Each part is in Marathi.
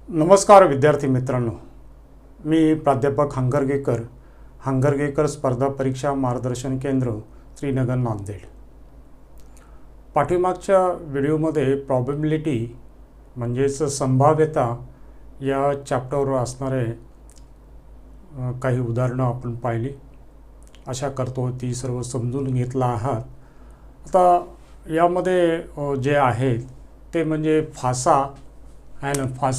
नमस्कार विद्यार्थी मित्रांनो, मी प्राध्यापक हंगरगेकर स्पर्धा परीक्षा मार्गदर्शन केंद्र श्रीनगर नांदेड। पाठीमागच्या व्हिडिओमध्ये प्रॉबिबिलिटी म्हणजेच संभाव्यता या चॅप्टरवर असणारे काही उदाहरणं आपण पाहिली। आशा करतो ती सर्व समजून घेतला आहात। आता यामध्ये जे आहे ते म्हणजे फासा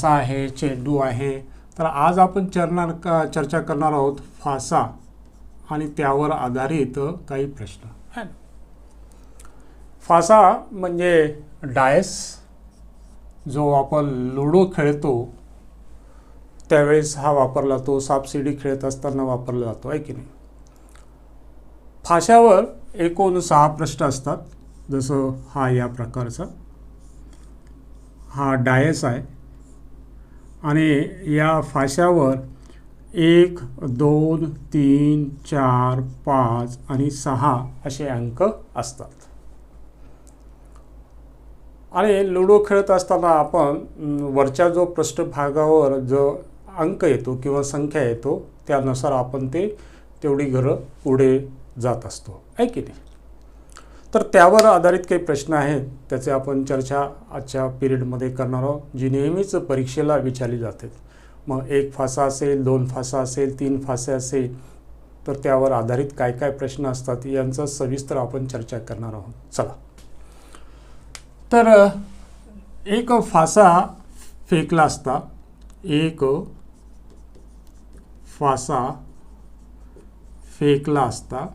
आहे, चेंडू आहे। तर आज आपण चर्चा करणार आहोत फासा आणि त्यावर आधारित काही प्रश्न आहे। फासा म्हणजे डायस, जो आपण लुडो खेळतो त्यावेळेस हा वापरला जातो, सापशिडी खेळत असताना वापरला जातो, आहे की नाही। फाशावर एकूण 6 प्रश्न असतात, जसं हा या प्रकारचा हा डायस आहे आणि या फाशावर 1, 2, 3, 4, 5 आणि 6 असे अंक असतात। आणि लुडो खेळत असताना आपण वरच्या जो पृष्ठभागावर जो अंक येतो किंवा संख्या येतो त्यानुसार आपण तेवढी घरं पुढे जात असतो, आहे की नाही। तर त्यावर आधारित काही प्रश्न आहेत, त्याचे आपण चर्चा आजच्या पिरियडमध्ये करणार आहोत, जी नेहमीच परीक्षेला विचारली जाते। मग 1 फासा असेल, 2 फासा असेल, 3 फासे असेल, तर त्यावर आधारित काय काय प्रश्न असतात यांचा सविस्तर आपण चर्चा करणार आहोत। चला, तर एक फासा फेकला असता, एक फासा फेकला असता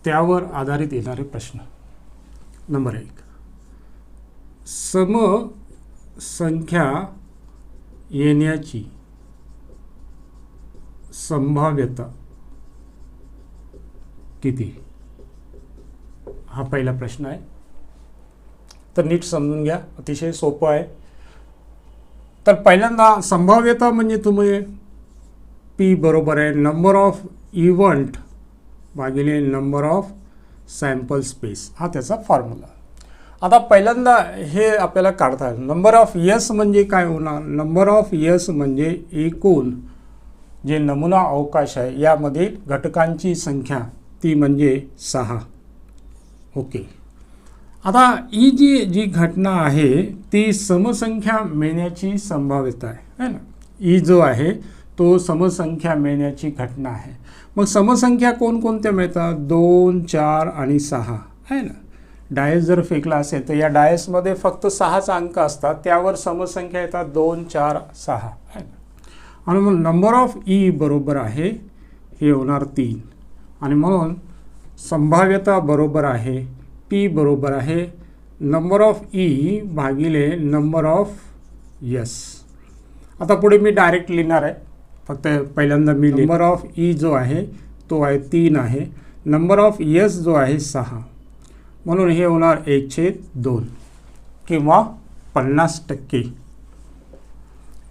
त्यावर आधारित येणारे प्रश्न। नंबर 1, समसंख्या येण्याची संभाव्यता किती? हा पहिला प्रश्न आहे। तर नीट समजून घ्या, अतिशय सोपं आहे। तर पहिल्यांदा संभाव्यता म्हणजे तुम्ही P बरोबर आहे नंबर ऑफ इव्हेंट भागिले नंबर ऑफ सॅम्पल स्पेस, हा त्याचा फॉर्म्युला। आता पहिल्यांदा हे आपल्याला काढता येईल। नंबर ऑफ यस म्हणजे काय होणार? नंबर ऑफ यस म्हणजे एकूण जे नमुना अवकाश आहे यामधील घटकांची संख्या, ती म्हणजे 6। ओके, आता ही जी घटना आहे ती समसंख्या मिळण्याची संभाव्यता आहे ना। ही जो आहे तो समसंख्या मिळण्याची घटना आहे। मग समसंख्या कोणकोणत्या मिळतात? 2, 4 आणि 6 आहे ना। डायस जर फेकला असेल तर या डायसमध्ये फक्त 6च अंक असतात, त्यावर समसंख्या येतात 2, 4, 6 आहे ना। आणि मग नंबर ऑफ ई बरोबर आहे, हे होणार 3, आणि म्हणून संभाव्यता बरोबर आहे P बरोबर आहे नंबर ऑफ ई भागिले नंबर ऑफ यस। आता पुढे मी डायरेक्ट लिहिणार आहे, फक्त पहिल्यांदा मी नंबर ऑफ ई जो आहे तो आहे 3 आहे, नंबर ऑफ यस जो आहे 6, म्हणून हे होणार 1/2 किंवा 50%।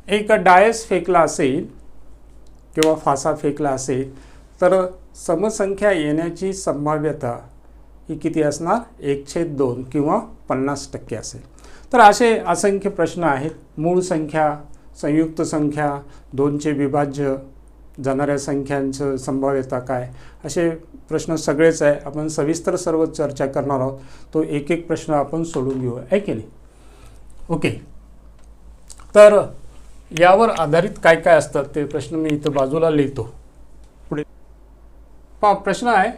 एक डायस फेकला असेल किंवा फासा फेकला असेल तर समसंख्या येण्याची संभाव्यता ही किती असणार? 1/2 किंवा 50% असेल। तर असे असंख्य प्रश्न आहेत। मूळ संख्या, संयुक्त संख्या, 2चे विभाज्य, जाणाऱ्या संख्यांचं संभाव्यता काय, असे प्रश्न सगळेच आहे। आपण सविस्तर सर्व चर्चा करणार आहोत, तो एक एक प्रश्न आपण सोडून घेऊ, आहे की नाही। ओके, तर यावर आधारित काय काय असतात ते प्रश्न मी इथं बाजूला लिहितो। पुढे प्रश्न आहे,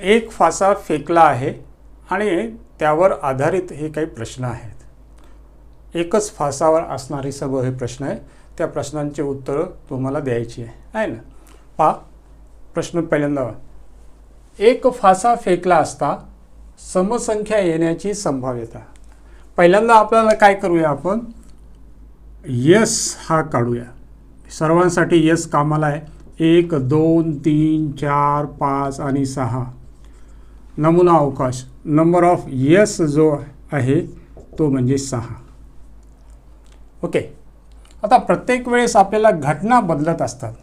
एक फासा फेकला आहे आणि त्यावर आधारित हे काही प्रश्न आहेत। एकच फासावर असणारे सर्व हे प्रश्न आहे, त्या प्रश्नांचे उत्तर तुम्हाला द्यायची आहे ना। पहा प्रश्न पहिल्यांदा, एक फासा फेकला असता समसंख्या येण्याची संभाव्यता। पहिल्यांदा आपल्याला काय करूया, आपण यस हा काढूया, सर्वांसाठी यस कामाला आहे। 1, 2, 3, 4, 5 आणि 6 नमुना अवकाश, नंबर ऑफ यस जो आहे तो म्हणजे 6। ओके, आता प्रत्येक वेळेस आपल्याला घटना बदलत असतात।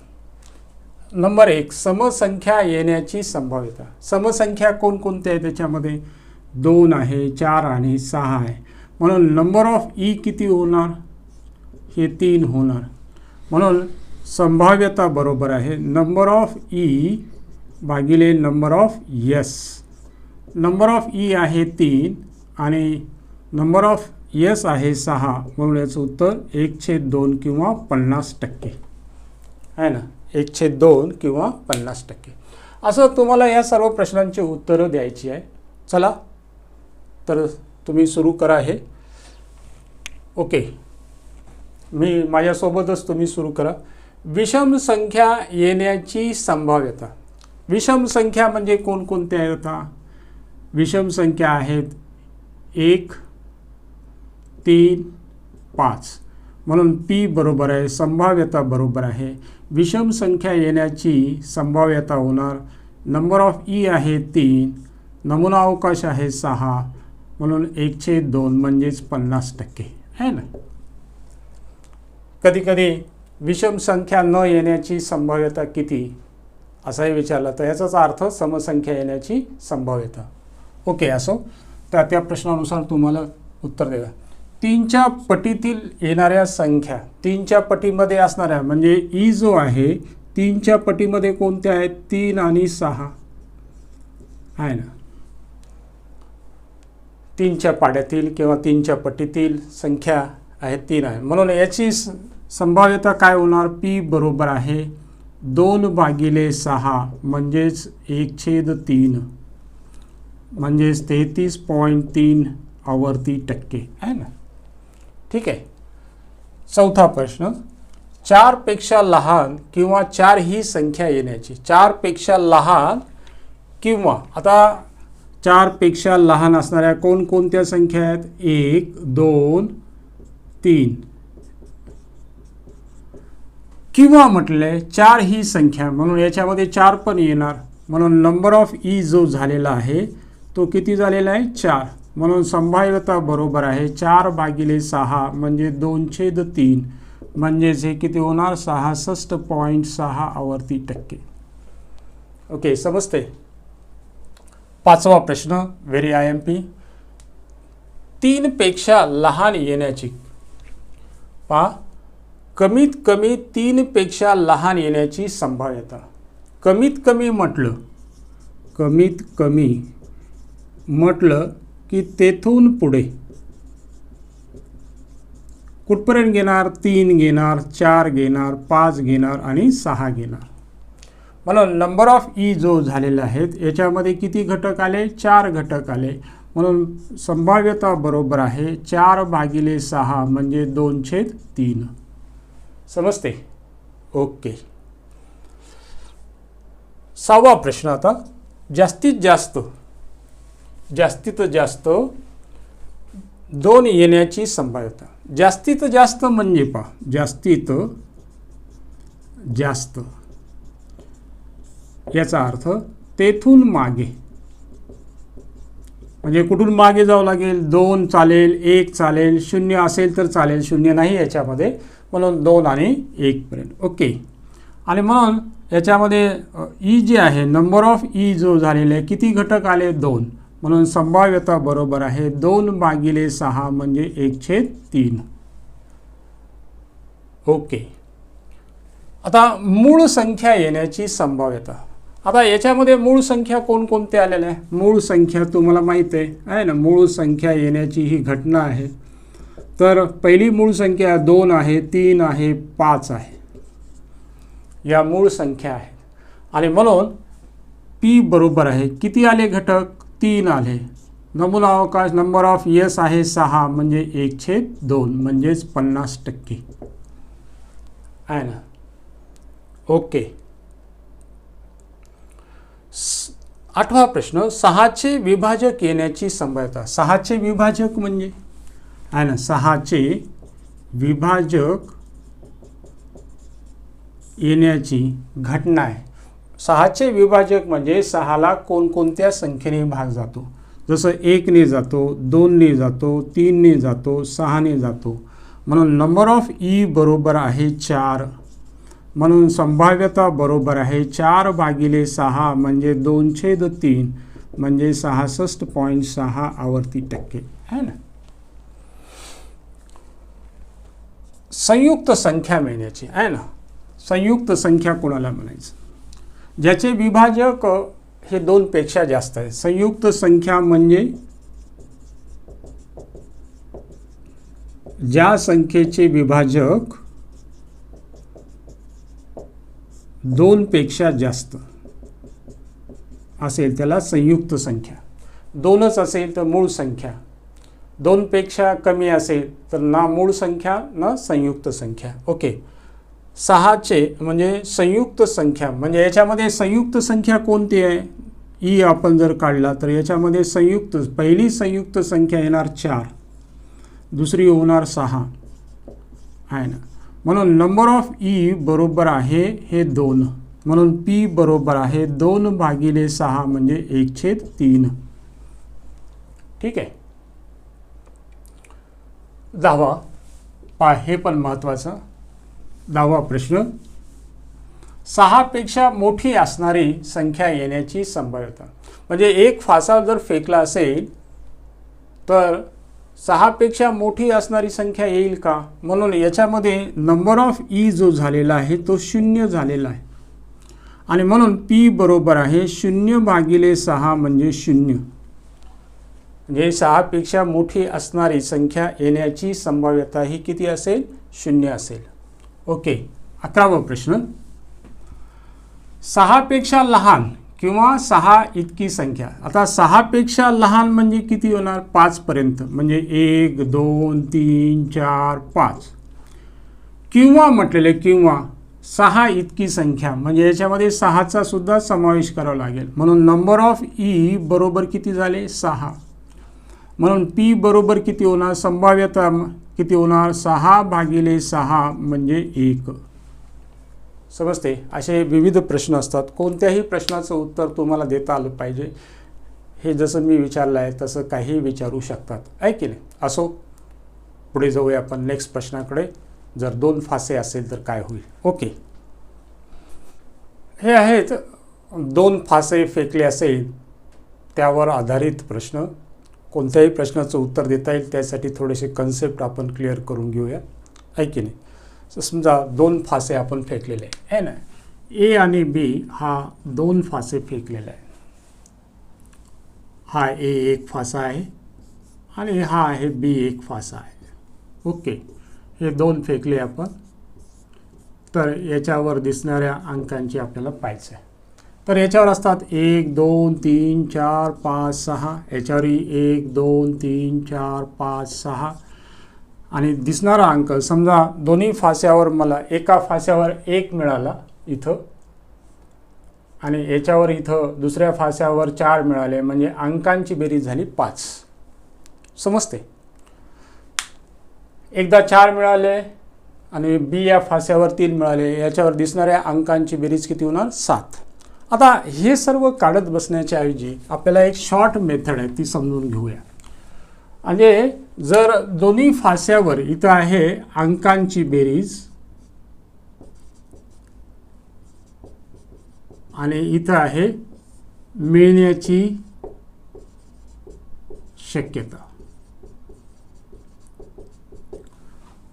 नंबर 1 समसंख्या येण्याची संभाव्यता। समसंख्या कोणकोणत्या आहे त्याच्यामध्ये? 2 आहे, 4 आणि 6 आहे. म्हणून नंबर ऑफ ई किती होणार? हे 3 होणार. म्हणून संभाव्यता बरोबर आहे नंबर ऑफ ई भागिले number of yes. Number of E आहे 3 आणि नंबर ऑफ यस आहे 6. म्हणून याचं उत्तर 1/2 किंवा 50% आहे ना. 1/2 किंवा 50%. असं तुम्हाला या सर्व प्रश्नांची उत्तरं द्यायची आहे. चला तर तुम्ही सुरू करा हे. ओके, मी माझ्यासोबतच तुम्ही सुरू करा. विषम संख्या येण्याची संभाव्यता. विषम संख्या म्हणजे कोणकोणत्या आहेत? आता विषम संख्या आहेत 1, 3, 5. म्हणून पी बरोबर आहे, संभाव्यता बरोबर आहे. विषम संख्या येण्याची संभाव्यता होणार नंबर ऑफ ई आहे 3, नमुना अवकाश आहे 6. म्हणून 1/2 म्हणजेच 50% आहे ना. कधी कधी विषम संख्या न येण्याची संभाव्यता किती असाही विचारला तर याचाच अर्थ समसंख्या येण्याची संभाव्यता. ओके, असो तर त्या प्रश्नानुसार तुम्हाला उत्तर द्या. 3च्या पटीतील येणाऱ्या संख्या, 3च्या पटीमध्ये असणाऱ्या म्हणजे ई जो आहे 3च्या पटीमध्ये कोणत्या आहेत? 3 आणि 6 आहे ना. 3च्या पाड्यातील किंवा 3च्या पटीतील संख्या आहे 3 आहे. म्हणून याची संभाव्यता काय होणार? पी बरोबर आहे 2/6 म्हणजेच 1/3 म्हणजेच 33.3 आवर्ती टक्के आहे ना. ठीक आहे. चौथा प्रश्न, 4 पेक्षा लहान किंवा 4 ही संख्या येण्याची. 4 पेक्षा लहान किंवा आता 4 पेक्षा लहान असणाऱ्या कोणकोणत्या संख्या आहेत? 1, 2, 3 किंवा म्हटले 4 ही संख्या. म्हणून याच्यामध्ये 4 पण येणार. म्हणून नंबर ऑफ ई जो झालेला आहे तो किती झालेला आहे? 4. म्हणून संभाव्यता बरोबर आहे 4/6 म्हणजे 2/3 म्हणजेच हे किती होणार? 66.6 आवर्ती टक्के. ओके, समजते. 5वा प्रश्न व्हेरी IMP. 3 पेक्षा लहान येण्याची. पहा, कमीत कमी 3 पेक्षा लहान येण्याची संभाव्यता. कमीत कमी म्हटलं की तेथून पुढे कुठपर्यंत घेणार? 3 घेणार, 4 घेणार, 5 घेणार आणि 6 घेणार. म्हणून नंबर ऑफ ई जो झालेला आहे याच्यामध्ये किती घटक आले? 4 घटक आले. म्हणून संभाव्यता बरोबर आहे 4/6 म्हणजे 2/3. समजते? ओके. 6वा प्रश्न. आता जास्तीत जास्त 2 येण्याची संभाव्यता. जास्तीत जास्त म्हणजे पहा, जास्तीत जास्त याचा अर्थ तेथून मागे. म्हणजे कुठून मागे जावं लागेल? 2 चालेल, 1 चालेल, 0 असेल तर चालेल, 0 नाही याच्यामध्ये. म्हणून 2 आणि 1 पर्यंत. ओके. आणि म्हणून याच्यामध्ये ई जे आहे नंबर ऑफ ई जो झालेला आहे किती घटक आले? 2. म्हणून संभाव्यता बरोबर आहे 2/6 म्हणजे 1/3. ओके. आता मूळ संख्या येण्याची संभाव्यता. आता याच्यामध्ये मूळ संख्या कोणकोणत्या आलेल्या आहे? मूळ संख्या तुम्हाला माहीत आहे ना. मूळ संख्या येण्याची ही घटना आहे. तर पहिली मूळ संख्या 2 आहे, 3 आहे, 5 आहे. या मूळ संख्या आहेत. आणि म्हणून पी बरोबर आहे किती आले घटक? 3 आले. नमुना अवकाश नंबर ऑफ यस आहे 6 म्हणजे 1/2 म्हणजेच 50% आहे ना. ओके. 8वा प्रश्न, 6चे विभाजक येण्याची संभाव्यता. 6चे विभाजक म्हणजे आहे ना, 6चे विभाजक येण्याची घटना आहे. 6चे विभाजक म्हणजे 6ला कोणकोणत्या संख्येने भाग जातो. जसं 1 ने जातो, 2 ने जातो, 3 ने जातो, 6 ने जातो. म्हणून नंबर ऑफ ई बरोबर आहे 4. म्हणून संभाव्यता बरोबर आहे 4/6 म्हणजे 2/3 म्हणजे 66.6 आवर्ती टक्के आहे ना. संयुक्त संख्या मिळण्याची आहे ना. संयुक्त संख्या कोणाला म्हणायचं? ज्याचे विभाजक हे 2 पेक्षा जास्त आहे. संयुक्त संख्या म्हणजे ज्या संख्येचे विभाजक 2 पेक्षा जास्त असेल त्याला संयुक्त संख्या. 2च असेल तर मूळ संख्या, 2 पेक्षा कमी असेल तर ना मूळ संख्या ना संयुक्त संख्या. ओके. 6चे म्हणजे संयुक्त संख्या म्हणजे याच्यामध्ये संयुक्त संख्या कोणती आहे? ई आपण जर काढला तर याच्यामध्ये संयुक्त पहिली संयुक्त संख्या येणार 4, दुसरी होणार 6 आहे ना. म्हणून नंबर ऑफ ई बरोबर आहे हे 2. म्हणून पी बरोबर आहे 2/6 म्हणजे 1/3. ठीक आहे. 10वा हे पण महत्त्वाचं. 10वा प्रश्न. 6 पेक्षा मोठी असणारी संख्या येण्याची संभाव्यता. म्हणजे एक फासा जर फेकला असेल तर 6 पेक्षा मोठी असणारी संख्या येईल का? म्हणून याच्यामध्ये नंबर ऑफ ई जो झालेला आहे तो 0 झालेला आहे आणि म्हणून पी बरोबर आहे 0/6 म्हणजे 0. म्हणजे 6 पेक्षा मोठी असणारी संख्या येण्याची संभाव्यता ही किती असेल? 0 असेल. ओके. 11वा प्रश्न. 6 पेक्षा लहान किंवा 6 इतकी संख्या. आता 6 पेक्षा लहान म्हणजे किती होणार? 5 पर्यंत म्हणजे 1 2 3 4 5 किंवा म्हटलेले किंवा 6 इतकी संख्या म्हणजे याच्यामध्ये 6चा सुद्धा समावेश करावा लागेल. म्हणून नंबर ऑफ ई बरोबर किती झाले? 6. म्हणून पी बरोबर किती होणार? संभाव्यता किती होणार? 6/6 म्हणजे 1. समजते? असे विविध प्रश्न असतात. कोणत्याही प्रश्नाचं उत्तर तुम्हाला देता आलं पाहिजे. हे जसं मी विचारलं आहे तसं काही विचारू शकतात आहे की नाही. असो, पुढे जाऊया आपण नेक्स्ट प्रश्नाकडे. जर 2 फासे असेल तर काय होईल? ओके. हे आहेत 2 फासे फेकले असेल त्यावर आधारित प्रश्न. कोणत्याही प्रश्नाचं उत्तर देता येईल त्यासाठी थोडेसे कन्सेप्ट आपण क्लिअर करून घेऊया आहे की नाही. समजा 2 फासे आपण फेकलेले आहे ना. ए आणि बी हा 2 फासे फेकलेला आहे. हा ए एक फासा आहे आणि हा आहे बी एक फासा आहे. ओके. हे 2 फेकले आपण. तर याच्यावर दिसणाऱ्या अंकांची आपल्याला पाहायचं आहे. तर याच्यावर असतात 1 2 3 4 5 6. याच्यावरही 1 2 3 4 5 6 आणि दिसणारा अंक समजा दोन्ही फास्यावर मला एका फास्यावर 1 मिळाला इथं आणि याच्यावर इथं दुसऱ्या फास्यावर 4 मिळाले म्हणजे अंकांची बेरीज झाली 5. समजते? एकदा 4 मिळाले आणि बी या फास्यावर 3 मिळाले. याच्यावर दिसणाऱ्या अंकांची बेरीज किती होणार? 7. आता हे सर्व काढत बसण्याच्या ऐवजी आपल्याला एक शॉर्ट मेथड आहे ती समजून घेऊया. म्हणजे जर दोन्ही फास्यावर इथं आहे अंकांची बेरीज आणि इथं आहे मिळण्याची शक्यता.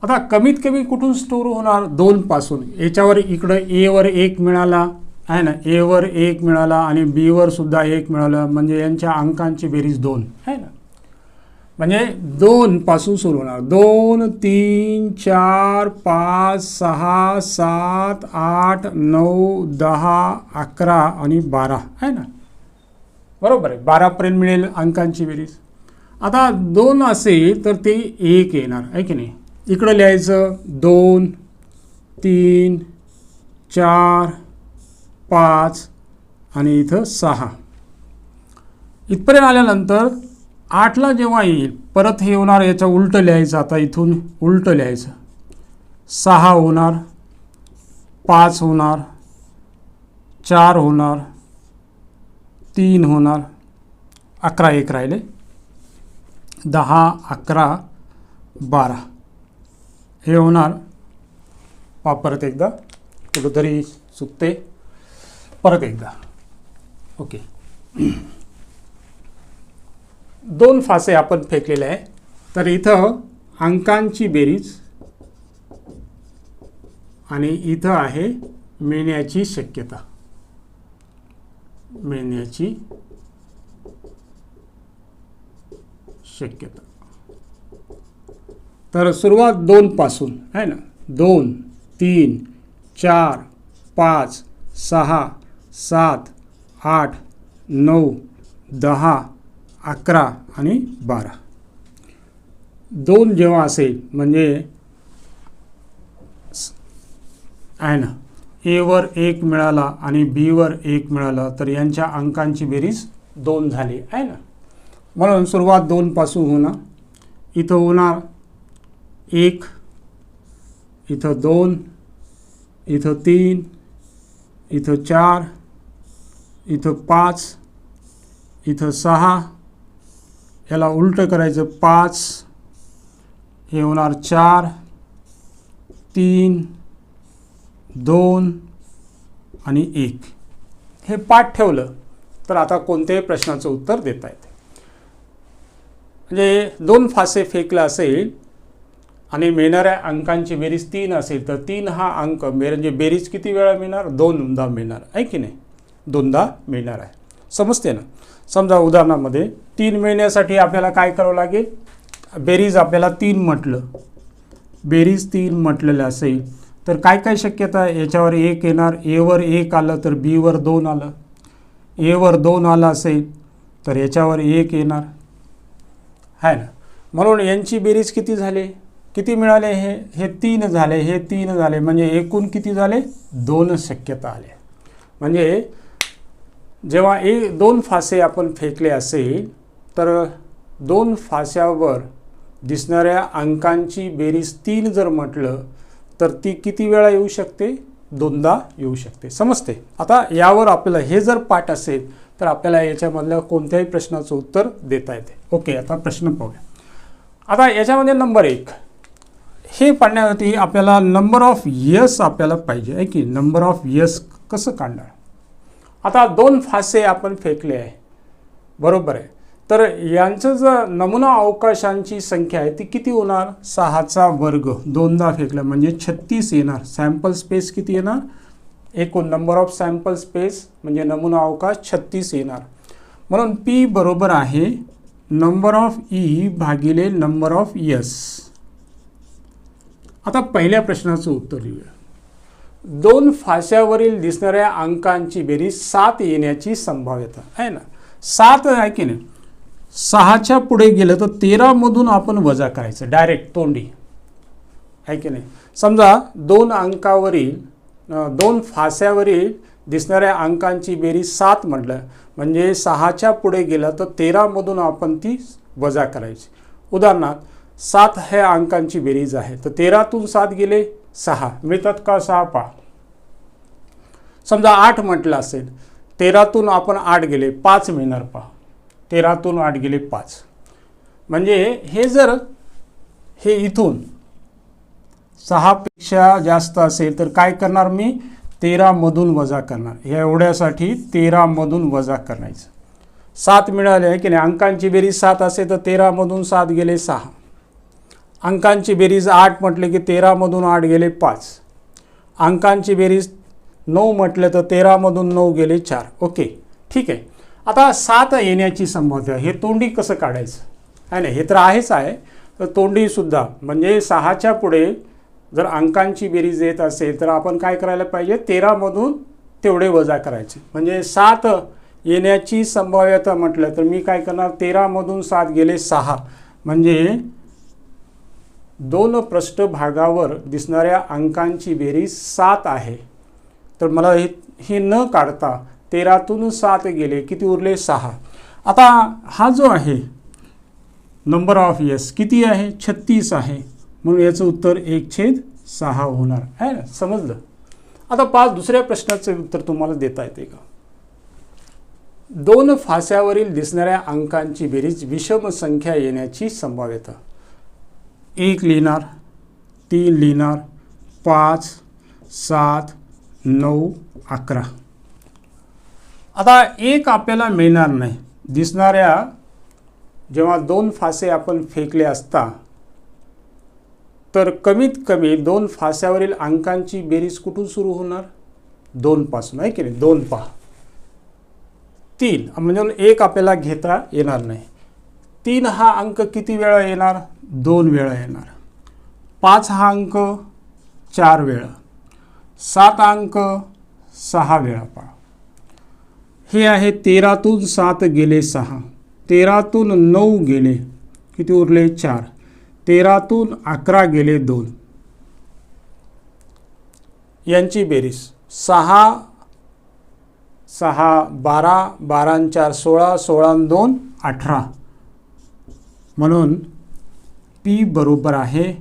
आता कमीत कमी कुठून स्टोर होणार? 2 पासून. याच्यावर इकडं ए वर 1 मिळाला आहे ना. ए वर 1 मिळाला आणि बी वर सुद्धा 1 मिळालं म्हणजे यांच्या अंकांची बेरीज 2 आहे ना. म्हणजे 2 पासून सुरू होणार. 2 3 4 5 6 7 8 9 10 11 आणि 12 आहे ना. बरोबर आहे. 12 पर्यंत मिळेल अंकांची बेरीज. आता 2 असेल तर ते 1 येणार आहे की नाही. इकडं लिहायचं 2 3 4 5 आणि इथं 6. इथपर्यंत आल्यानंतर 8ला जेव्हा येईल परत हे होणार याचं उलटं लिहायचं. आता इथून उलटं लिहायचं. 6 होणार, 5 होणार, 4 होणार, 3 होणार, 11 एक राहिले. 10 11 12 हे होणार. परत एकदा कुठंतरी चुकते. परत एकदा. ओके. दोन फासे आपण फेकलेले आहे, तर इथं अंकांची बेरीज आणि इथं आहे मिळण्याची शक्यता, मिळण्याची शक्यता. तर सुरुवात 2 पासून आहे ना, 2 3 4 5 6 7 8 9 10 11 आणि 12. 2 जेव्हा असेल म्हणजे आहे ना, ए वर 1 मिळाला आणि बी वर 1 मिळाला, तर यांच्या अंकांची बेरीज 2 झाली आहे ना. म्हणून सुरुवात 2 पासून होणार. इथं होणार 1, इथं 2, इथं 3, इथं 4, इथं 5, इथं 6, याला उलटं करायचं 5, हे होणार 4 3 2 आणि 1. हे पाठ ठेवलं तर आता कोणत्याही प्रश्नाचं उत्तर देता येते. म्हणजे 2 फासे फेकला असेल आणि मिळणाऱ्या अंकांची बेरीज 3 असेल, तर 3 हा अंक म्हणजे बेरीज किती वेळा मिळणार? 2दा मिळणार आहे की नाही? 2दा मिळणार आहे. समजते ना? समजा उदाहरणामध्ये 3 मिळण्यासाठी आपल्याला काय करावं लागेल? बेरीज आपल्याला 3 म्हटलं, बेरीज 3 म्हटलेलं असेल तर काय काय शक्यता आहे? याच्यावर 1 येणार, ए वर 1 आलं तर बी वर 2 आलं, ए वर 2 आलं असेल तर याच्यावर 1 येणार आहे ना. म्हणून यांची बेरीज किती झाले? किती मिळाले? हे 3 झाले, हे 3 झाले, म्हणजे एकूण किती झाले? 2 शक्यता आल्या. म्हणजे जेव्हा 2 फासे आपण फेकले असेल तर 2 फास्यावर दिसणाऱ्या अंकांची बेरीज 3 जर म्हटलं तर ती किती वेळा येऊ शकते? 2दा येऊ शकते. समजते? आता यावर आपल्याला हे जर पाठ असेल तर आपल्याला याच्यामधल्या कोणत्याही प्रश्नाचं उत्तर देता येते. ओके, आता प्रश्न पाहूया. आता याच्यामध्ये नंबर 1 हे पाडण्यासाठी आपल्याला नंबर ऑफ यस आपल्याला पाहिजे आहे की नंबर ऑफ यस कसं काढणार? आता 2 फासे आपण फेकले आहे, बरोबर आहे. तर यांचं जर नमुना अवकाशांची संख्या आहे ती किती होणार? 6चा वर्ग 2दा फेकलं म्हणजे 36 येणार. सॅम्पल स्पेस किती येणार? एकूण नंबर ऑफ सॅम्पल स्पेस म्हणजे नमुना अवकाश 36 येणार. म्हणून पी बरोबर आहे नंबर ऑफ ई भागिले नंबर ऑफ यस. आता पहिल्या प्रश्नाचं उत्तर लिहूया. 2 फास्यावरील दिसणाऱ्या अंकांची बेरीज 7 येण्याची संभाव्यता आहे ना. 7 आहे की नाही? 6च्या पुढे गेलं तर 13 मधून आपण वजा करायचं डायरेक्ट तोंडी आहे की नाही. समजा 2 अंकावरील 2 फास्यावरील दिसणाऱ्या अंकांची बेरीज 7 म्हटलं म्हणजे 6च्या पुढे गेलं तर 13 मधून आपण ती वजा करायची. उदाहरणार्थ 7 ह्या अंकांची बेरीज आहे तर 13तून 7 गेले 6 मिळतात का? 6 पहा. समजा 8 म्हटलं असेल, 13तून आपण 8 गेले 5 मिळणार पहा. 13तून 8 गेले 5. म्हणजे हे जर हे इथून 6पेक्षा जास्त असेल तर काय करणार मी? 13 मधून वजा करणार. ह्या एवढ्यासाठी 13 मधून वजा करायचं. 7 मिळाले आहे की नाही? अंकांची बेरीज 7 असेल तर 13 मधून 7 गेले 6. अंकांची बेरीज 8 म्हटले की 13 मधून 8 गेले 5. अंकांची बेरीज 9 म्हटले तर 13 मधून 9 गेले 4. ओके, ठीक आहे. आता 7 येण्याची संभाव्यता हे तोंडी कसं काढायचं आहे ना? हे तर आहेच आहे, तर तोंडीसुद्धा म्हणजे 6च्या पुढे जर अंकांची बेरीज येत असेल तर आपण काय करायला पाहिजे? 13 मधून तेवढे वजा करायचे. म्हणजे 7 येण्याची संभाव्यता म्हटलं तर मी काय करणार? 13 मधून 7 गेले 6 म्हणजे 2 पृष्ठभागावर दिसणाऱ्या अंकांची बेरीज 7 आहे. तर मला हे न काढता 13तून 7 गेले किती उरले? 6. आता हा जो आहे नंबर ऑफ यस किती आहे? 36 आहे. म्हणून याचं उत्तर 1/6 होणार आहे ना. समजलं? आता 5 दुसऱ्या प्रश्नाचं उत्तर तुम्हाला देता येते का? 2 फास्यावरील दिसणाऱ्या अंकांची बेरीज विषम संख्या येण्याची संभाव्यता. 1 लिहिणार, 3 लिहिणार, 5 7 9 11. आता 1 आपल्याला मिळणार नाही. दिसणाऱ्या जेव्हा 2 फासे आपण फेकले असता तर कमीत कमी 2 फास्यावरील अंकांची बेरीज कुठून सुरू होणार? 2 पासून, आहे की नाही? 2 पहा. 3 म्हणजे 1 आपल्याला घेता येणार नाही. 3 हा अंक किती वेळा येणार? 2 वेळा येणार. 5 हा अंक 4 वेळा. 7 अंक 6 वेळा. पहा हे आहे 13तून 7 गेले 6, 13तून 9 गेले, किती उरले? 4, 13तून 11 गेले 2. यांची बेरीज 6 6 12, 12 4 16, 16 2 18. म्हणून P बरोबर आहे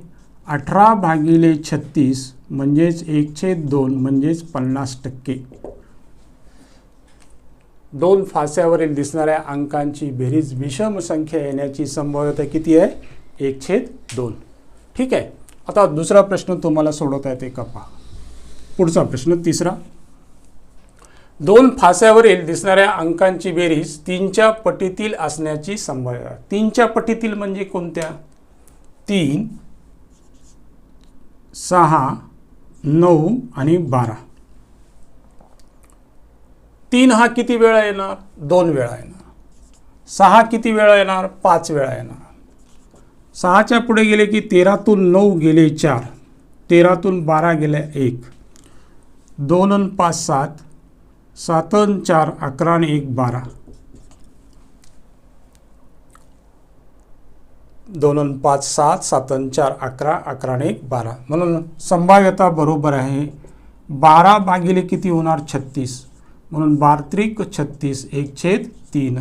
18 भागिले 36 म्हणजेच 1/2 म्हणजेच 50%. 2 फास्यावरील दिसणाऱ्या अंकांची बेरीज विषम संख्या येण्याची संभाव्यता किती आहे? 1/2. ठीक आहे. आता दुसरा प्रश्न तुम्हाला सोडवता येते का पहा. पुढचा प्रश्न तिसरा. 2 फास्यावरील दिसणाऱ्या अंकांची बेरीज 3च्या पटीतील असण्याची संभाव्यता. 3च्या पटीतील म्हणजे कोणत्या? 3, 6, 9 आणि 12. 3 हा किती वेळा येणार? 2 वेळा येणार. 6 किती वेळा येणार? 5 वेळा येणार. 6च्या पुढे गेले की 13तून 9 गेले 4, 13तून 12 गेले 1, 2 आणि 5 7, 7 आणि 4 11 आणि 1 12, 2 आणि 5 7, 7 आणि 4 11, 11 आणि 1 12. म्हणून संभाव्यता बरोबर आहे 12 भागिले किती होणार? 36. म्हणून 12 36, 1/3.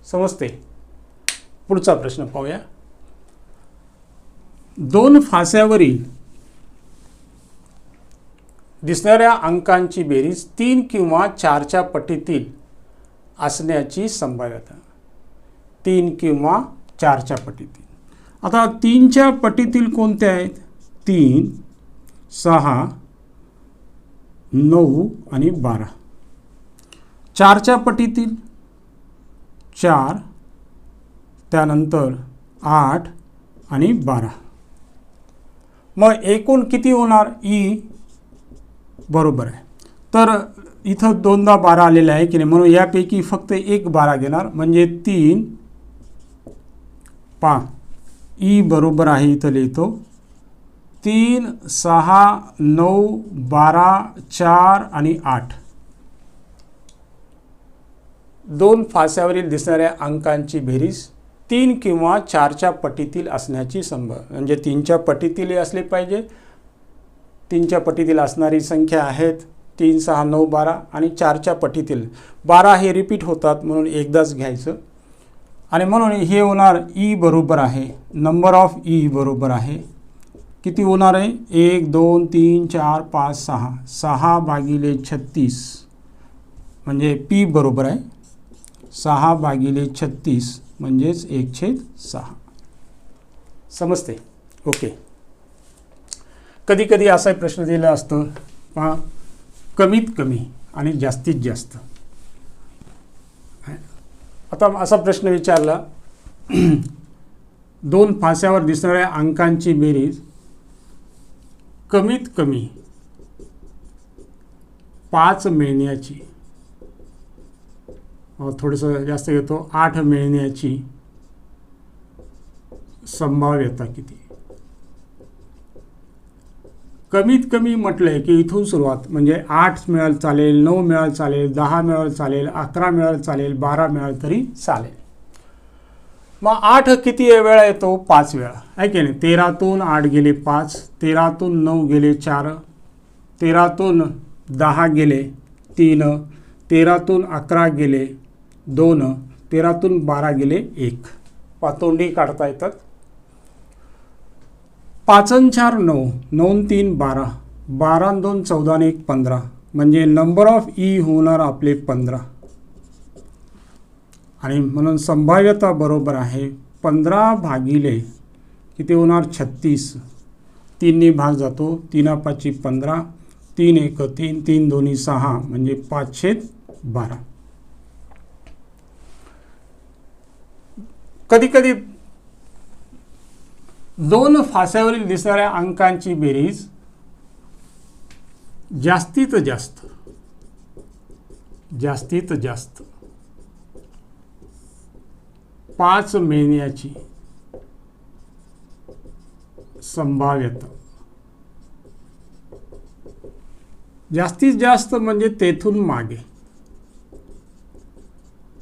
समजते? पुढचा प्रश्न पाहूया. 2 फास्यावरील दिसणाऱ्या अंकांची बेरीज 3 किंवा 4च्या पटीतील असण्याची संभाव्यता. 3 किंवा 4च्या पटीतील. आता 3च्या पटीतील कोणत्या आहेत? 3, 6, 9 आणि 12. 4च्या पटीतील 4, त्यानंतर 8 आणि 12. मग एकूण किती होणार? ई बरोबर आहे. तर इथं 2दा 12 आलेलं आहे की नाही, म्हणून यापैकी फक्त एक 12 घेणार म्हणजे 3. पहा ई बरोबर आहे, इथं लिहितो 3, 6, 9, 12, 4 आणि 8. 2 फास्यावरील दिसणाऱ्या अंकांची बेरीज 3 किंवा 4च्या पटीतील असण्याची संभाव्यता. म्हणजे 3च्या पटीतील असले पाहिजे. 3च्या पटीतील असणारी संख्या आहेत 3, 6, 9, 12 आणि 4च्या पटीतील 12 हे रिपीट होतात म्हणून एकदाच घ्यायचं. आणि म्हणून हे होणार ई बरोबर आहे, नंबर ऑफ ई बरोबर आहे किती होणार आहे? 1 2 3 4 5 6, 6 भागिले 36 म्हणजे पी बरोबर आहे 6 भागिले 36 म्हणजेच 1/6. समजते? ओके. कधी कधी असा प्रश्न दिला असतो पहा, कमीत कमी आणि जास्तीत जास्त. आता असा प्रश्न विचारला 2 फास्यावर दिसणाऱ्या अंकांची बेरीज कमीत कमी 5 मिळण्याची, थोडंसं जास्त घेतो, 8 मिळण्याची संभाव्यता किती? कमीत कमी म्हटलंय की इथून सुरुवात म्हणजे 8 मिळाल चालेल, 9 मिळाल चालेल, 10 मिळाल चालेल, 11 मिळाल चालेल, 12 मिळाल तरी चालेल. मग 8 किती वेळा येतो? 5 वेळा, आहे की नाही? 13तून 8 गेले 5, 13तून 9 गेले 4, 13तून 10 गेले 3, 13तून 11 गेले 2, 13तून 12 गेले 1. पातोंडी काढता येतात. 5 आणि 4 9, 9 आणि 3 12, 12 आणि 2 14 आणि 1 15 म्हणजे नंबर ऑफ ई होणार आपले 15. आणि म्हणून संभाव्यता बरोबर आहे 15 भागिले किती होणार? 36. 3 ने भाग जातो, 3 5 15, 3 1 3, 3 2 6 म्हणजे 5/12. कधी कधी दोन फास्यावरील दिसणाऱ्या अंकांची बेरीज जास्तीत जास्त 5 मिळण्याची संभाव्यता, जास्तीत जास्त म्हणजे तेथून मागे,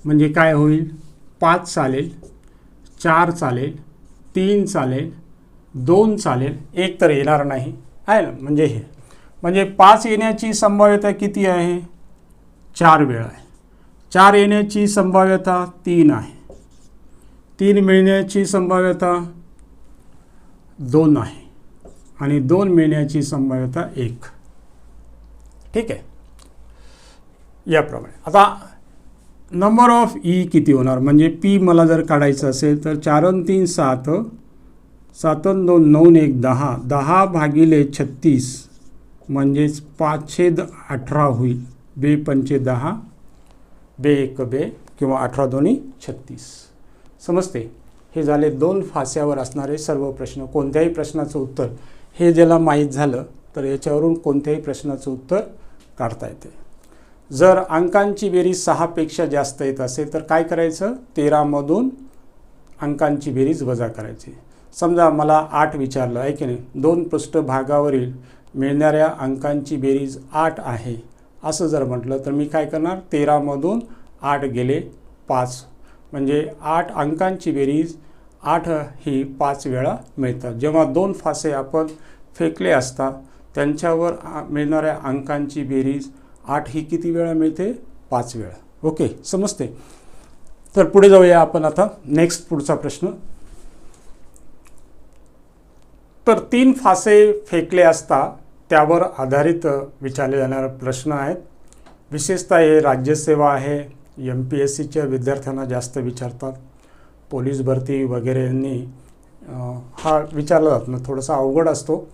म्हणजे काय होईल? 5 चालेल, 4 चालेल, 3 चालेल, 2 चालेल, 1 तर येणार नाही आहे ना. म्हणजे हे म्हणजे 5 येण्याची संभाव्यता किती आहे? 4 वेळा आहे. 4 येण्याची संभाव्यता 3 आहे. 3 मिळण्याची संभाव्यता 2 आहे आणि 2 मिळण्याची संभाव्यता 1. ठीक आहे. याप्रमाणे आता नंबर ऑफ ई किती होणार? म्हणजे पी मला जर काढायचं असेल तर 4 आणि 3 7, 7 आणि 2 9 आणि 1 10, 10 भागिले 36 म्हणजेच 5/18 होईल. बे 5 10, बे 1 बे किंवा 18 दोन्ही 36. समजते? हे झाले 2 फास्यावर असणारे सर्व प्रश्न. कोणत्याही प्रश्नाचं उत्तर हे ज्याला माहीत झालं तर याच्यावरून कोणत्याही प्रश्नाचं उत्तर काढता येते. जर अंकांची बेरीज 6 पेक्षा जास्त येत असेल तर काय करायचं? 13 मधून अंकांची बेरीज वजा करायची. समजा मला 8 विचारलं आहे की नाही, 2 पृष्ठभागावरील मिळणाऱ्या अंकांची बेरीज 8 आहे असं जर म्हटलं तर मी काय करणार? 13 मधून 8 गेले 5, म्हणजे 8 अंकांची बेरीज 8 ही 5 वेळा मिळतात. जेव्हा 2 फासे आपण फेकले असता त्यांच्यावर मिळणाऱ्या अंकांची बेरीज 8 ही किती वेळा मिळते? 5 वेळा. ओके, समजते? तर पुढे जाऊया आपण आता. नेक्स्ट पुढचा प्रश्न. तर 3 फासे फेकले असता त्यावर आधारित विचारले जाणारे प्रश्न आहेत. विशेषतः हे राज्यसेवा आहे, MPSCच्या विद्यार्थ्यांना जास्त विचारतात. पोलीस भरती वगैरे यांनी हा विचारला जात ना, थोडासा अवघड असतो.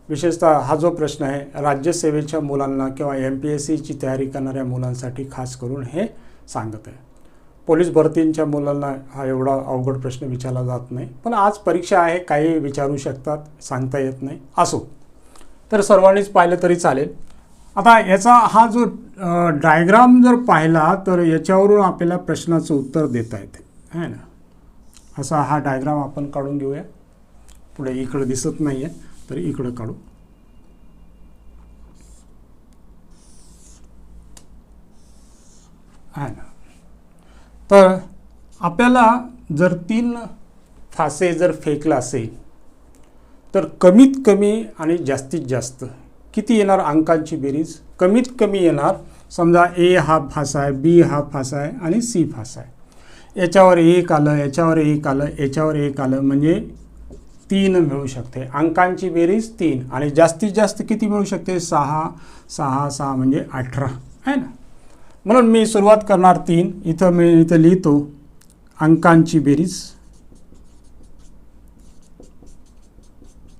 विशेषतः हा जो प्रश्न आहे राज्यसेवेच्या मुलांना किंवा MPSCची तयारी करणाऱ्या मुलांसाठी खास करून हे सांगत आहे. पोलीस भरतींच्या मुलांना हा एवढा अवघड प्रश्न विचारला जात नाही, पण आज परीक्षा आहे, काही विचारू शकतात, सांगता येत नाही. असो, तर सर्वांनीच पाहिलं तरी चालेल. आता याचा हा जो डायग्राम जर पाहिला तर याच्यावरून आपल्याला प्रश्नाचं उत्तर देता येते, आहे ना. असा हा डायग्राम आपण काढून घेऊया. पुढे इकडं दिसत नाही आहे तर इकडं काढू. आहे ना. तर आपल्याला जर 3 फासे जर फेकला असेल तर कमीत कमी आणि जास्तीत जास्त किती येणार अंकांची बेरीज? कमीत कमी येणार. समजा A हा फासा आहे, B हा फासा आहे आणि C फासा आहे. याच्यावर 1 आलं, याच्यावर 1 आलं, याच्यावर 1 आलं, म्हणजे 3 मिळू शकते. अंकांची बेरीज 3 आणि जास्तीत जास्त किती मिळू शकते? 6, 6, 6 म्हणजे 18 आहे ना. म्हणून मी सुरुवात करणार 3. मी इथं लिहितो अंकांची बेरीज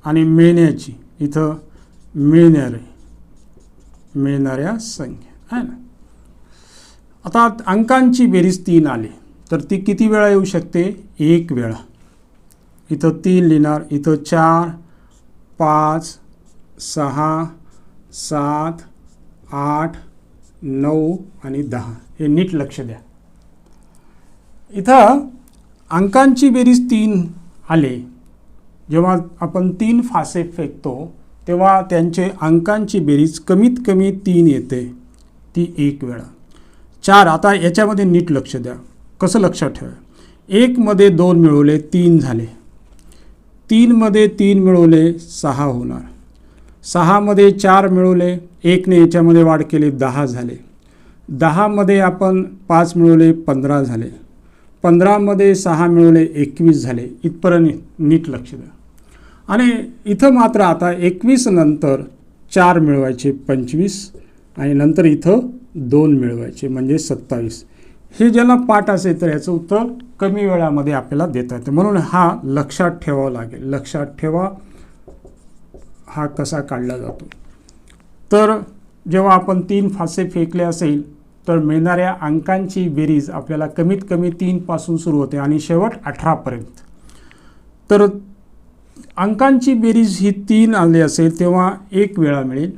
आणि मिळण्याची, इथं मिळणाऱ्या संख्या आहे ना. आता अंकांची बेरीज 3 आली तर ती किती वेळा येऊ शकते? 1 वेळा. इथं 3 लिहिणार, इथं 4, 5, 6, 7, 8, 9 आणि 10. हे नीट लक्ष द्या. इथं अंकांची बेरीज 3 आले. जेव्हा आपण 3 फासे फेकतो तेव्हा त्यांचे अंकांची बेरीज कमीत कमी 3 येते, ती 1 वेळा. 4, आता याच्यामध्ये नीट लक्ष द्या. कसं लक्षात ठेवा? 1 मध्ये 2 मिळवले 3 झाले, 3 मध्ये 3 मिळवले 6 होणार, 6 मध्ये 4 मिळवले, 1 ने याच्यामध्ये वाढ केली 10 झाले, 10 मध्ये आपण 5 मिळवले 15 झाले, 15 मध्ये 6 मिळवले 21 झाले. इथपर्यंत नीट लक्ष द्या. आणि इथं मात्र आता 21 नंतर 4 मिळवायचे 25 आणि नंतर इथं 2 मिळवायचे म्हणजे 27. हे ज्याला पाठ असेल तर याचं उत्तर कमी वेळामध्ये आपल्याला देता येतं. म्हणून हा लक्षात ठेवावा लागेल. लक्षात ठेवा हा कसा काढला जातो. तर जेव्हा आपण 3 फासे फेकले असेल तर मिळणाऱ्या अंकांची बेरीज आपल्याला कमीत कमी 3 पासून सुरू होते आणि शेवट 18 पर्यंत. तर अंकांची बेरीज ही 3 आली असेल तेव्हा 1 वेळा मिळेल.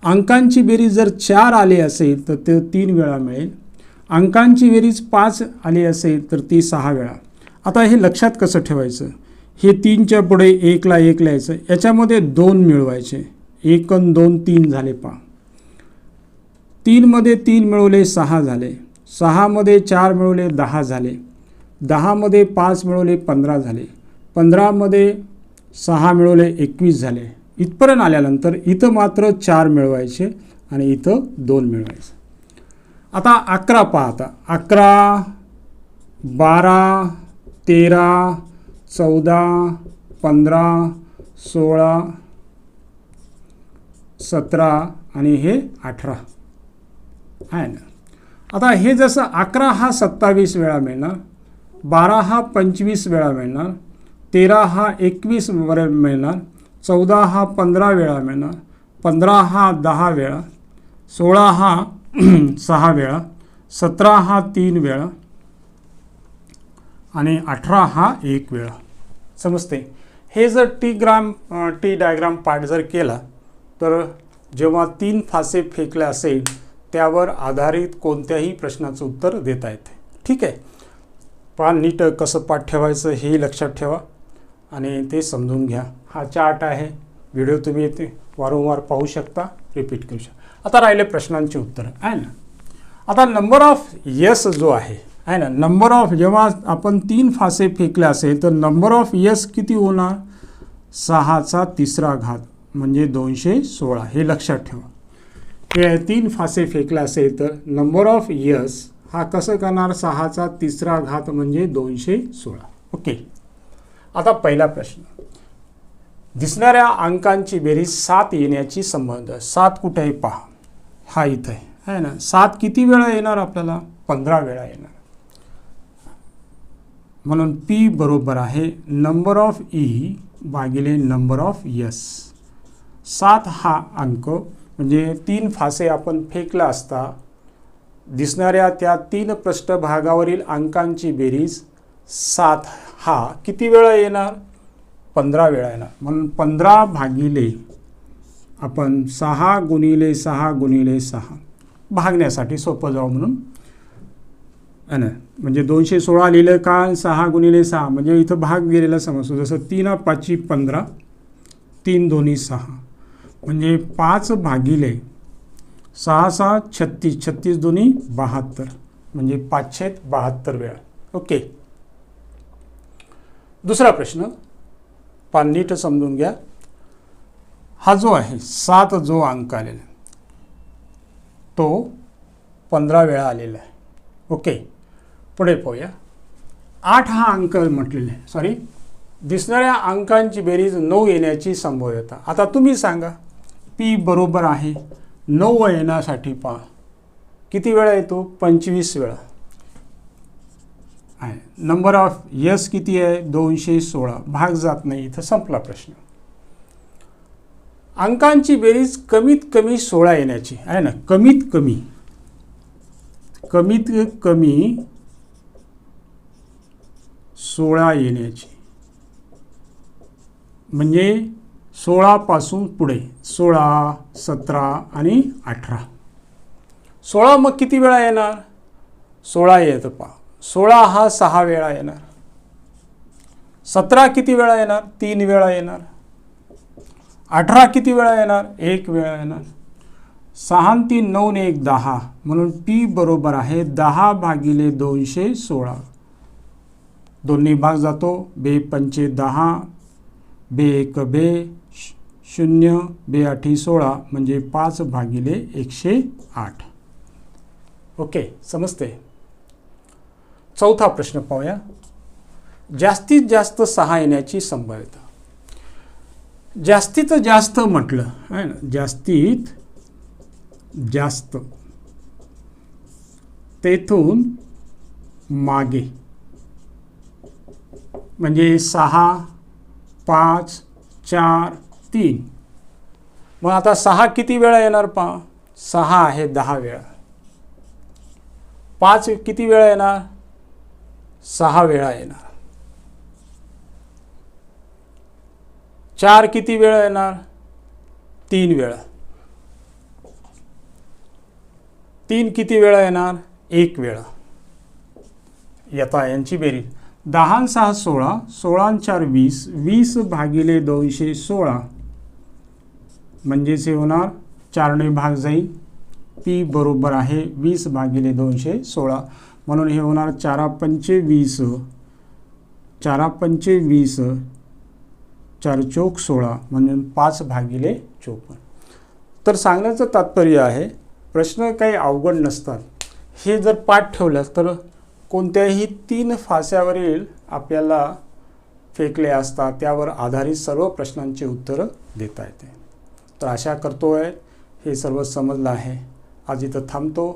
अंकांची बेरीज जर 4 आली असेल तर ते 3 वेळा मिळेल. अंकांची बेरीज 5 आली असेल तर ती 6 वेळा. आता हे लक्षात कसं ठेवायचं, हे 3च्या पुढे 1 ला 1 लिहायचं, याच्यामध्ये 2 मिळवायचे. 1 आणि 2 3 झाले पहा. 3 मध्ये 3 मिळवले 6 झाले. 6 मध्ये 4 मिळवले 10 झाले. 10 मध्ये 5 मिळवले 15 झाले. 15 मध्ये 6 मिळवले 21 झाले. इथपर्यंत आल्यानंतर इथं मात्र 4 मिळवायचे आणि इथं 2 मिळवायचे. आता 11 पहा. आता 11, 12, 13, 14, 15, 16, 17 आणि हे 18 आहे ना. आता हे जसं 11 हा 27 वेळा मिळणार, 12 हा 25 वेळा मिळणार, 13 हा 21 वेळा मिळणार, 14 हा 15 वेळा मिळणार, 15 हा 10 वेळा, 16 हा 6 वेळा, 17 हा 3 वेळा आणि 18 हा 1 वेळा. समजते. हे जर टी डायग्राम पाठ जर केला तर जेव्हा 3 फासे फेकले असेल त्यावर आधारित कोणत्याही प्रश्नाचं उत्तर देता येते. ठीक आहे. पहा नीट कसं पाठ ठेवायचं हे लक्षात ठेवा आणि ते समजून घ्या. हा चार्ट आहे. व्हिडिओ तुम्ही येते वारंवार पाहू शकता, रिपीट करू शकता. आता राहिले प्रश्नांची उत्तरं आहे ना. आता नंबर ऑफ यस जो आहे ना, नंबर ऑफ जेव्हा आपण 3 फासे फेकले असेल तर नंबर ऑफ यस किती होणार, 6चा 3रा घात म्हणजे 216. हे लक्षात ठेवा. हे 3 फासे फेकले असेल तर नंबर ऑफ यस हा कसं करणार, 6चा 3रा घात म्हणजे 216. ओके. आता पहिला प्रश्न, दिसणाऱ्या अंकांची बेरीज 7 येण्याची संबंध. 7 कुठे आहे पहा, हा इथं आहे ना. 7 किती वेळा येणार आपल्याला, 15 वेळा येणार. म्हणून P बरोबर आहे नंबर ऑफ ई भागिले नंबर ऑफ यस. 7 हा अंक म्हणजे 3 फासे आपण फेकला असता दिसणाऱ्या त्या 3 पृष्ठभागावरील अंकांची बेरीज 7 हा किती वेळा येणार, 15 वेळा येणार. म्हणून 15 भागिले आपण 6 गुणिले 6 गुणिले 6 भागण्यासाठी सोपं जावं म्हणून आहे ना. म्हणजे 216 लिहिलं का, 6 गुणिले 6 म्हणजे इथं भाग दिलेला समजतो. जसं 3 5 15, 3 दोन्ही 6 म्हणजे 5 भागिले 6 6 36, 36 दोन्ही 72 म्हणजे 572 वेळा. ओके. दुसरा प्रश्न पहा, नीट समजून घ्या. हा जो आहे 7 जो अंक आलेला तो 15 वेळा आलेला आहे. ओके. पुढे पाहूया. 8 हा अंक म्हटलेला आहे. सॉरी, दिसणाऱ्या अंकांची बेरीज 9 येण्याची संभाव्यता. आता तुम्ही सांगा P बरोबर आहे 9 येण्यासाठी पहा किती वेळा येतो, 25 वेळा आहे. नंबर ऑफ यस किती आहे, 216. भाग जात नाही, इथं संपला प्रश्न. अंकांची बेरीज कमीत कमी 16 येण्याची आहे ना. कमीत कमी 16 येण्याची म्हणजे 16 पासून पुढे 16, 17 आणि 18. 16 मग किती वेळा येणार, 16 येतं पहा. 16 हा 6 वेळा येणार. 17 किती वेळा येणार, 3 वेळा येणार. 18 किती वेळा येणार, 1 वेळा येणार. 6 आणि 3 9 आणि 1 10 म्हणून P बरोबर आहे 10 भागिले 216. दोन्ही भाग जातो. बे 5 10, बे 1 बे 0, बे 8 16 म्हणजे 5 भागिले 108. ओके, समजते. चौथा प्रश्न पाहूया. जास्तीत जास्त 6 येण्याची संभाव्यता. जास्तीत जास्त म्हटलं आहे ना, जास्तीत जास्त तेथून मागे म्हणजे 6, 5, 4, 3. मग आता 6 किती वेळा येणार पहा, 6 आहे 10 वेळा. 5 किती वेळा येणार? 6 वेळा येणार. 4 किती वेळा येणार? 3 वेळा. 3 किती वेळा येणार? 1 वेळा. येता यांची बेरीज 10 आणि 6 16, 16 आणि 4 20, 20 भागिले 216 म्हणजेच हे होणार 4 ने भाग जाईल. पी बरोबर आहे 20 भागिले 216 म्हणून हे होणार 4 पंचे 20, 4 पंचे 20, 4 चौक 16 म्हणून 5 भागिले 54. तर सांगण्याचं तात्पर्य आहे प्रश्न काही अवघड नसतात. हे जर पाठ ठेवलं तर कोणत्याही 3 फास्यावरील आपल्याला फेकले असतात त्यावर आधारित सर्व प्रश्नांची उत्तरं देता येते. तर आशा करतोय हे सर्व समजलं आहे. आज इथं थांबतो.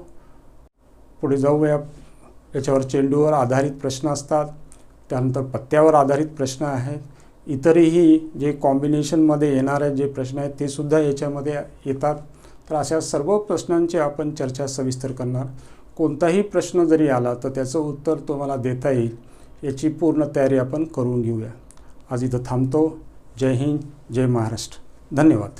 पुढे जाऊया. याच्यावर चेंडूवर आधारित प्रश्न असतात, त्यानंतर पत्त्यावर आधारित प्रश्न आहेत, इतरही जे कॉम्बिनेशनमध्ये येणारे जे प्रश्न आहेत ते सुद्धा याच्यामध्ये येतात. तर अशा सर्व प्रश्नांची आपण चर्चा सविस्तर करणार. कोणताही प्रश्न जरी आला तर त्याचं उत्तर तुम्हाला देता येईल याची पूर्ण तयारी आपण करून घेऊया. आज इथं थांबतो. जय हिंद, जय महाराष्ट्र. धन्यवाद.